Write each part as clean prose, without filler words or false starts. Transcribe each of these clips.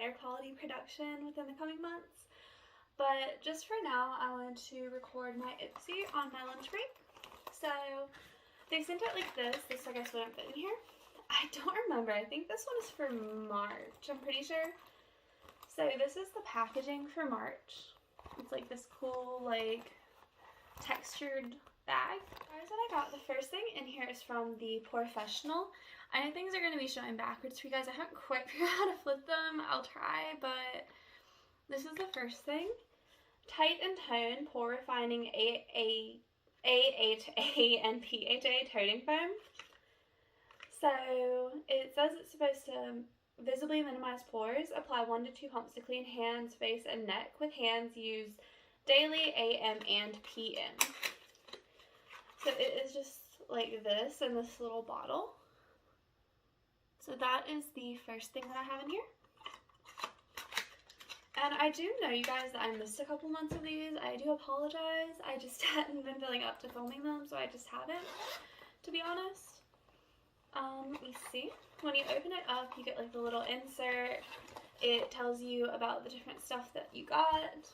better quality production within the coming months. But just for now, I wanted to record my Ipsy on my lunch break. So they sent it like this. This I guess wouldn't fit in here. I don't remember. I think this one is for March. I'm pretty sure. So this is the packaging for March. It's like this cool like textured bag. Here's what I got. The first thing in here is from the Professional. I know things are going to be showing backwards for you guys. I haven't quite figured out how to flip them. I'll try, but this is the first thing. Tight and Tone Pore Refining AHA and PHA Toning Foam. So it says it's supposed to visibly minimize pores. Apply 1 to 2 pumps to clean hands, face, and neck with hands. Use daily, AM, and PM. So it is just like this in this little bottle. So that is the first thing that I have in here. And I do know, you guys, that I missed a couple months of these. I do apologize. I just hadn't been feeling up to filming them, so I just haven't, to be honest. Let me see. When you open it up, you get like the little insert. It tells you about the different stuff that you got.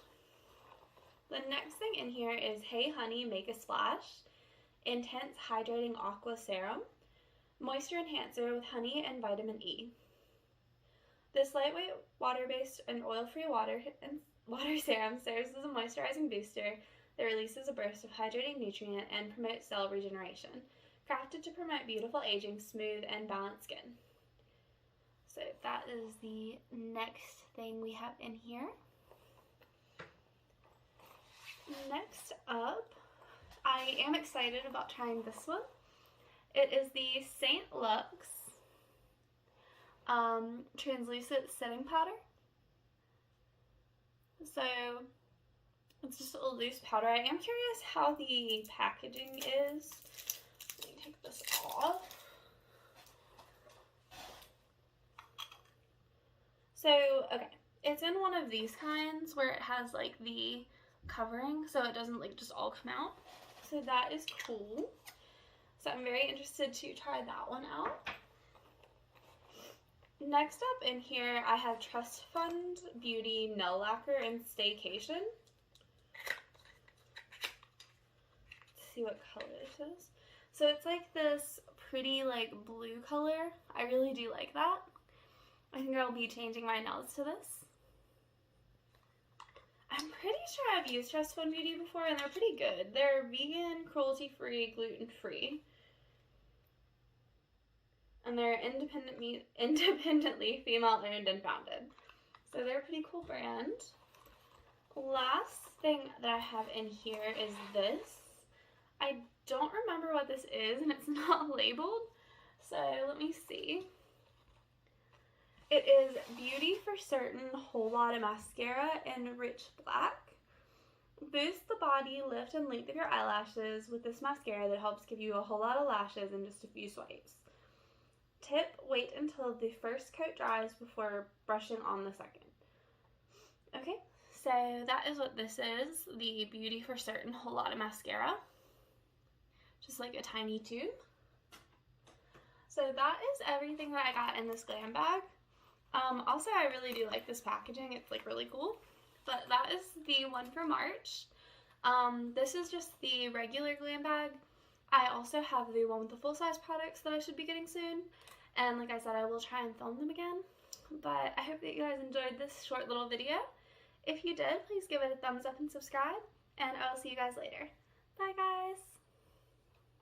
The next thing in here is Hey Honey, Make a Splash. Intense Hydrating Aqua Serum. Moisture Enhancer with honey and vitamin E. This lightweight, water-based, and oil-free water serum serves as a moisturizing booster that releases a burst of hydrating nutrient and promotes cell regeneration. Crafted to promote beautiful aging, smooth, and balanced skin. So that is the next thing we have in here. Next up, I am excited about trying this one. It is the St. Lux Translucent Setting Powder. So it's just a loose powder. I am curious how the packaging is. Let me take this off. So, okay, it's in one of these kinds where it has like the covering so it doesn't like just all come out. So that is cool. So I'm very interested to try that one out. Next up in here, I have Trust Fund Beauty Nail Lacquer in Staycation. Let's see what color this is. So it's like this pretty like blue color. I really do like that. I think I'll be changing my nails to this. I'm pretty sure I've used Trust Fund Beauty before and they're pretty good. They're vegan, cruelty-free, gluten-free. And they're independently female-owned and founded. So they're a pretty cool brand. Last thing that I have in here is this. I don't remember what this is and it's not labeled. So let me see. It is Beauty for Certain Whole Lotta Mascara in Rich Black. Boost the body, lift, and length of your eyelashes with this mascara that helps give you a whole lot of lashes in just a few swipes. Tip, wait until the first coat dries before brushing on the second. Okay, so that is what this is, the Beauty for Certain Whole Lotta Mascara. Just like a tiny tube. So that is everything that I got in this glam bag. Also, I really do like this packaging. It's like really cool. But that is the one for March. This is just the regular glam bag. I also have the one with the full-size products that I should be getting soon. And like I said, I will try and film them again. But I hope that you guys enjoyed this short little video. If you did, please give it a thumbs up and subscribe. And I will see you guys later. Bye, guys!